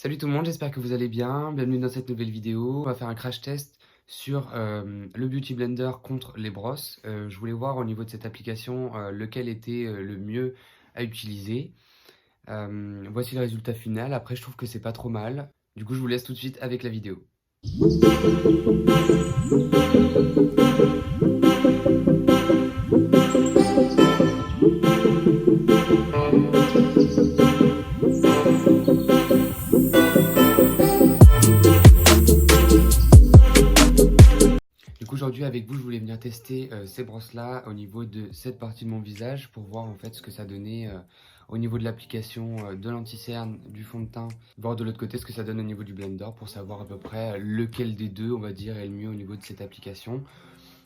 Salut tout le monde, j'espère que vous allez bien. Bienvenue dans cette nouvelle vidéo. On va faire un crash test sur le Beauty Blender contre les brosses. Je voulais voir au niveau de cette application lequel était le mieux à utiliser. Voici le résultat final. Après, je trouve que c'est pas trop mal. Du coup, je vous laisse tout de suite avec la vidéo. Du coup, aujourd'hui avec vous, je voulais venir tester ces brosses-là au niveau de cette partie de mon visage pour voir en fait ce que ça donnait au niveau de l'application de l'anti-cerne, du fond de teint, voir de l'autre côté ce que ça donne au niveau du blender pour savoir à peu près lequel des deux, on va dire, est le mieux au niveau de cette application.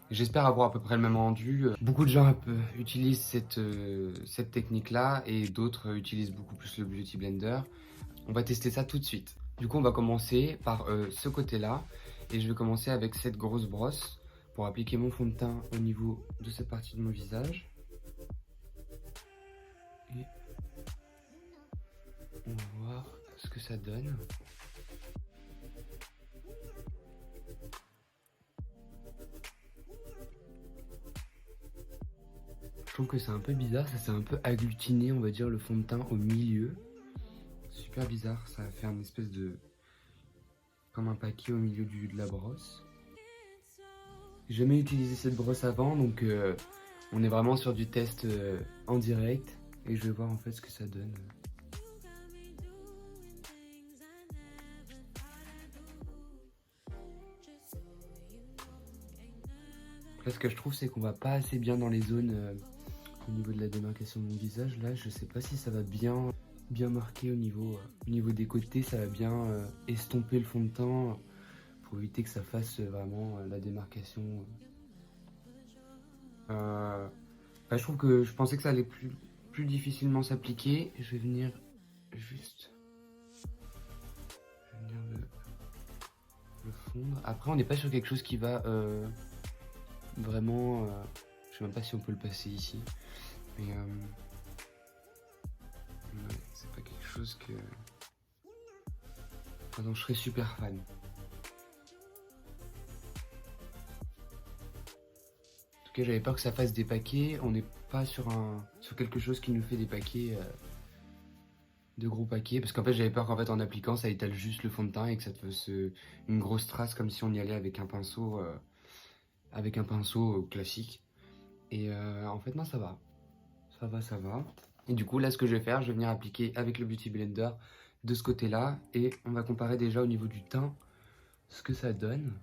J'espère avoir à peu près le même rendu. Beaucoup de gens utilisent cette technique-là et d'autres utilisent beaucoup plus le Beauty Blender. On va tester ça tout de suite. Du coup, on va commencer par ce côté-là. Et je vais commencer avec cette grosse brosse pour appliquer mon fond de teint au niveau de cette partie de mon visage. Et on va voir ce que ça donne. Je trouve que c'est un peu bizarre, ça s'est un peu agglutiné, on va dire, le fond de teint au milieu. Super bizarre, ça a fait un espèce de... comme un paquet au milieu de la brosse. J'ai jamais utilisé cette brosse avant, donc on est vraiment sur du test en direct. Et je vais voir en fait ce que ça donne. Là, ce que je trouve, c'est qu'on va pas assez bien dans les zones au niveau de la démarcation de mon visage. Là, je sais pas si ça va bien marquer au niveau des côtés. Ça va bien estomper le fond de teint pour éviter que ça fasse vraiment la démarcation. Je trouve que je pensais que ça allait plus difficilement s'appliquer. Je vais venir juste le fondre. Après, on n'est pas sur quelque chose qui va vraiment... je sais même pas si on peut le passer ici. Mais ouais, c'est pas quelque chose que... dont je serais super fan. En tout cas, j'avais peur que ça fasse des paquets. On n'est pas sur quelque chose qui nous fait des paquets, de gros paquets. Parce qu'en fait, j'avais peur qu'en fait, en appliquant, ça étale juste le fond de teint et que ça te fasse une grosse trace comme si on y allait avec un pinceau classique. Et en fait, non, ça va. Ça va, ça va. Et du coup, là, ce que je vais faire, je vais venir appliquer avec le Beauty Blender de ce côté-là. Et on va comparer déjà au niveau du teint ce que ça donne.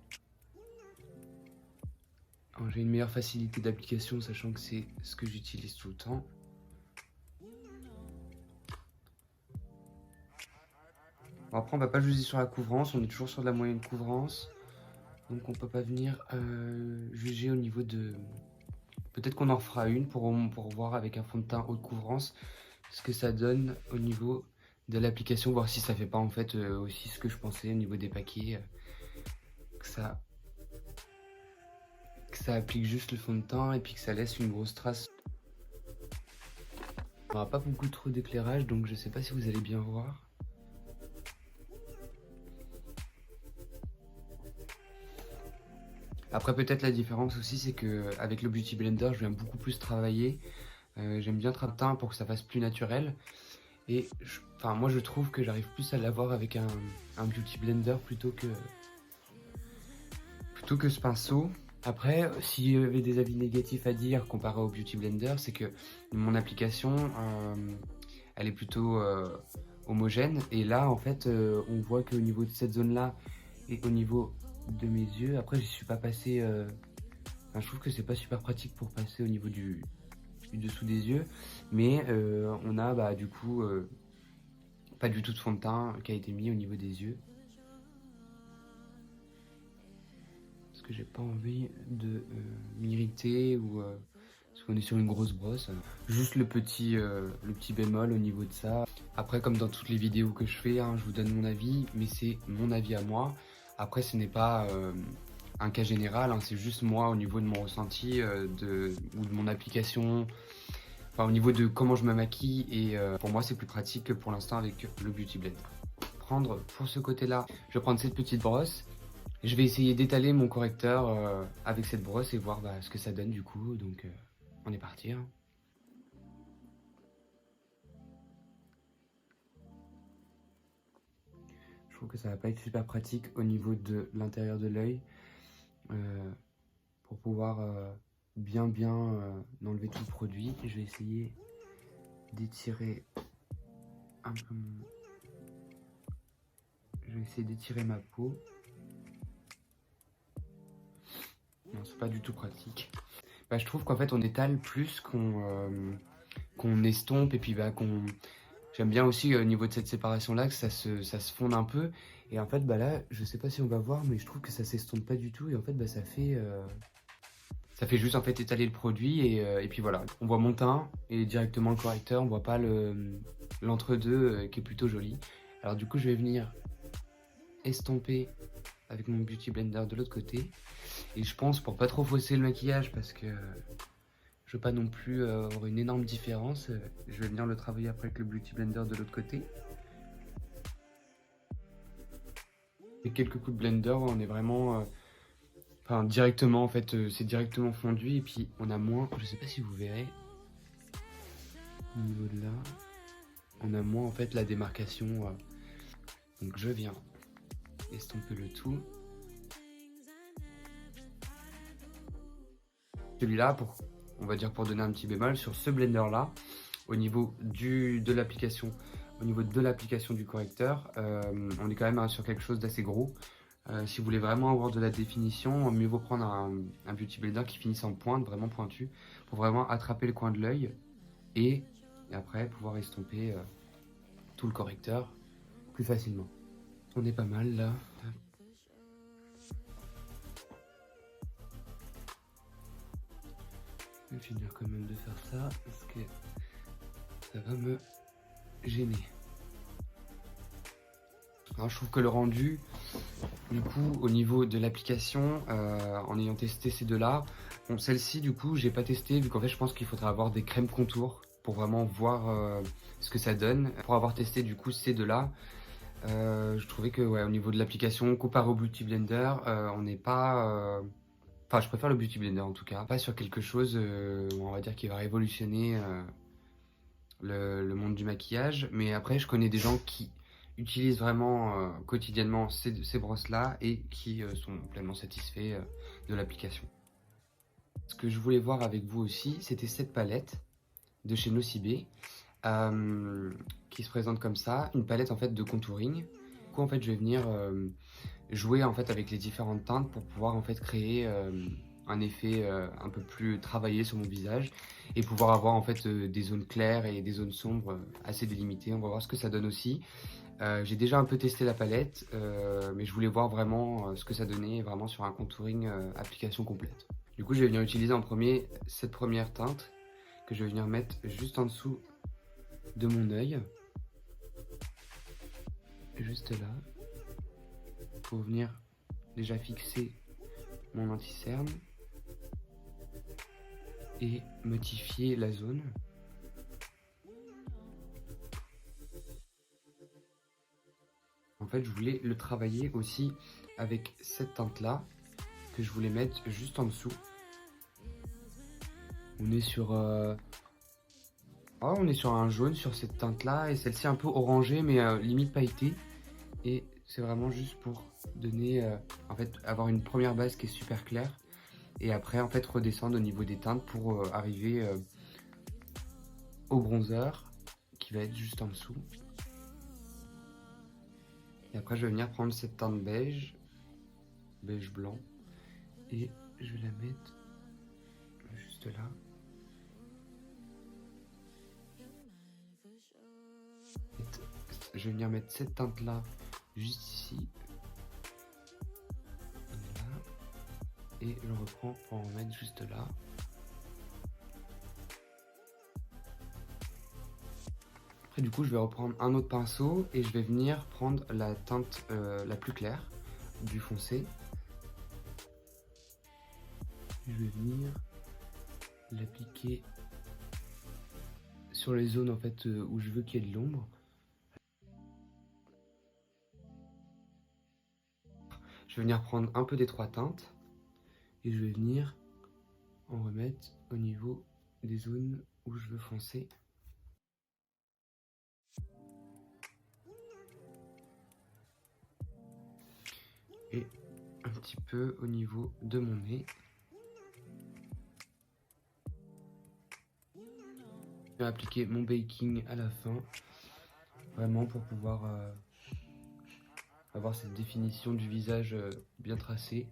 J'ai une meilleure facilité d'application, sachant que c'est ce que j'utilise tout le temps. Bon, après, on va pas juger sur la couvrance, on est toujours sur de la moyenne couvrance. Donc on peut pas venir juger au niveau de... Peut-être qu'on en fera une pour voir avec un fond de teint haute couvrance ce que ça donne au niveau de l'application, voir si ça fait pas en fait aussi ce que je pensais au niveau des paquets, que ça applique juste le fond de teint et puis que ça laisse une grosse trace. On n'aura pas beaucoup trop d'éclairage, donc je sais pas si vous allez bien voir. Après, peut-être la différence aussi, c'est que avec le Beauty Blender, je viens beaucoup plus travailler. J'aime bien travailler le teint pour que ça fasse plus naturel. Et moi, je trouve que j'arrive plus à l'avoir avec un Beauty Blender plutôt que ce pinceau. Après, s'il y avait des avis négatifs à dire comparé au Beauty Blender, c'est que mon application, elle est plutôt homogène. Et là, en fait, on voit qu'au niveau de cette zone-là et au niveau de mes yeux, après, j'y suis pas passé... je trouve que c'est pas super pratique pour passer au niveau du dessous des yeux. Mais on a du coup pas du tout de fond de teint qui a été mis au niveau des yeux. J'ai pas envie de m'irriter ou parce qu'on est sur une grosse brosse. Juste le petit bémol au niveau de ça. Après, comme dans toutes les vidéos que je fais, hein, je vous donne mon avis, mais c'est mon avis à moi. Après, ce n'est pas un cas général, hein, c'est juste moi au niveau de mon ressenti ou de mon application. Enfin, au niveau de comment je me maquille et pour moi c'est plus pratique que pour l'instant avec le Beauty Blender. prendre pour ce côté-là, je vais prendre cette petite brosse. Je vais essayer d'étaler mon correcteur avec cette brosse et voir ce que ça donne du coup. Donc on est parti. Hein. Je trouve que ça va pas être super pratique au niveau de l'intérieur de l'œil pour pouvoir bien enlever tout le produit. Je vais essayer d'étirer un peu mon... Je vais essayer d'étirer ma peau. Non, c'est pas du tout pratique. Je trouve qu'en fait on étale plus qu'on estompe et puis qu'on... J'aime bien aussi au niveau de cette séparation là que ça se fonde un peu. Et en fait là, je sais pas si on va voir, mais je trouve que ça s'estompe pas du tout. Et en fait ça fait juste en fait étaler le produit et puis voilà. On voit mon teint et directement le correcteur, on voit pas l'entre-deux qui est plutôt joli. Alors du coup je vais venir estomper avec mon Beauty Blender de l'autre côté. Et je pense pour pas trop fausser le maquillage parce que je veux pas non plus avoir une énorme différence, je vais venir le travailler après avec le Beauty Blender de l'autre côté. Et quelques coups de blender, on est vraiment... Enfin directement en fait, c'est directement fondu et puis on a moins, je sais pas si vous verrez, au niveau de là, on a moins en fait la démarcation. Donc je viens estomper le tout. Celui-là, on va dire pour donner un petit bémol, sur ce blender là, au niveau de l'application, du correcteur, on est quand même sur quelque chose d'assez gros. Si vous voulez vraiment avoir de la définition, mieux vaut prendre un Beauty Blender qui finisse en pointe, vraiment pointu, pour vraiment attraper le coin de l'œil et après pouvoir estomper tout le correcteur plus facilement. On est pas mal là. Je vais finir quand même de faire ça parce que ça va me gêner. Alors, je trouve que le rendu, du coup, au niveau de l'application, en ayant testé ces deux-là, bon, celle-ci, du coup, j'ai pas testé vu qu'en fait, je pense qu'il faudra avoir des crèmes contour pour vraiment voir ce que ça donne. Pour avoir testé, du coup, ces deux-là, je trouvais que, ouais, au niveau de l'application, comparé au Beauty Blender, on n'est pas... Enfin, je préfère le Beauty Blender en tout cas. Pas sur quelque chose, on va dire, qui va révolutionner le monde du maquillage. Mais après, je connais des gens qui utilisent vraiment quotidiennement ces brosses-là et qui sont pleinement satisfaits de l'application. Ce que je voulais voir avec vous aussi, c'était cette palette de chez Nocibé qui se présente comme ça. Une palette en fait de contouring. Du coup, en fait, je vais venir... jouer en fait avec les différentes teintes pour pouvoir en fait créer un effet un peu plus travaillé sur mon visage et pouvoir avoir en fait des zones claires et des zones sombres assez délimitées. On va voir ce que ça donne aussi. J'ai déjà un peu testé la palette, mais je voulais voir vraiment ce que ça donnait vraiment sur un contouring application complète. Du coup, je vais venir utiliser en premier cette première teinte que je vais venir mettre juste en dessous de mon œil, juste là. Pour venir déjà fixer mon anti-cerne et modifier la zone. En fait, je voulais le travailler aussi avec cette teinte là que je voulais mettre juste en dessous. On est sur on est sur un jaune sur cette teinte là et celle-ci un peu orangée mais limite pailletée. Et c'est vraiment juste pour donner, en fait, avoir une première base qui est super claire. Et après, en fait, redescendre au niveau des teintes pour arriver au bronzer qui va être juste en dessous. Et après, je vais venir prendre cette teinte beige, beige blanc, et je vais la mettre juste là. Je vais venir mettre cette teinte là juste ici. Et je reprends pour en mettre juste là. Après du coup je vais reprendre un autre pinceau et je vais venir prendre la teinte la plus claire du foncé. Je vais venir l'appliquer sur les zones en fait où je veux qu'il y ait de l'ombre. Je vais venir prendre un peu des 3 teintes et je vais venir en remettre au niveau des zones où je veux foncer. Et un petit peu au niveau de mon nez. Je vais appliquer mon baking à la fin, vraiment pour pouvoir avoir cette définition du visage bien tracée.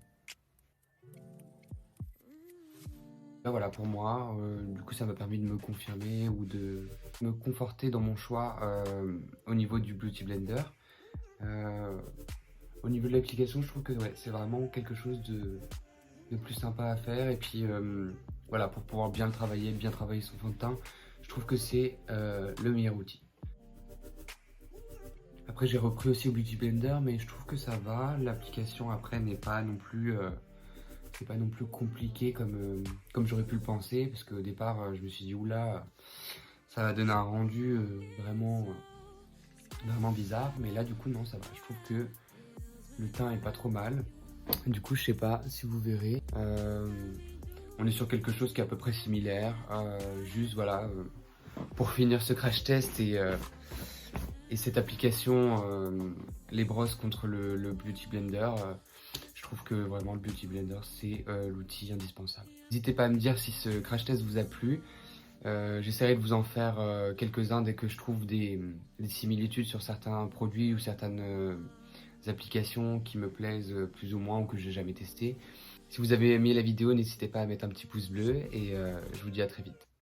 Là, voilà, pour moi, du coup ça m'a permis de me confirmer ou de me conforter dans mon choix au niveau du Beauty Blender. Au niveau de l'application, je trouve que ouais, c'est vraiment quelque chose de plus sympa à faire. Et puis voilà, pour pouvoir bien le travailler, bien travailler son fond de teint, je trouve que c'est le meilleur outil. Après j'ai repris aussi au Beauty Blender, mais je trouve que ça va. L'application après n'est pas non plus c'est pas non plus compliqué comme j'aurais pu le penser, parce qu'au départ je me suis dit oula, ça va donner un rendu vraiment bizarre, mais là du coup non, ça va. Je trouve que le teint est pas trop mal. Du coup je sais pas si vous verrez, on est sur quelque chose qui est à peu près similaire, juste voilà, pour finir ce crash test et cette application, les brosses contre le Beauty Blender, je trouve que vraiment le Beauty Blender c'est l'outil indispensable. N'hésitez pas à me dire si ce crash test vous a plu. J'essaierai de vous en faire quelques-uns dès que je trouve des similitudes sur certains produits ou certaines applications qui me plaisent plus ou moins ou que j'ai jamais testé. Si vous avez aimé la vidéo, n'hésitez pas à mettre un petit pouce bleu et je vous dis à très vite.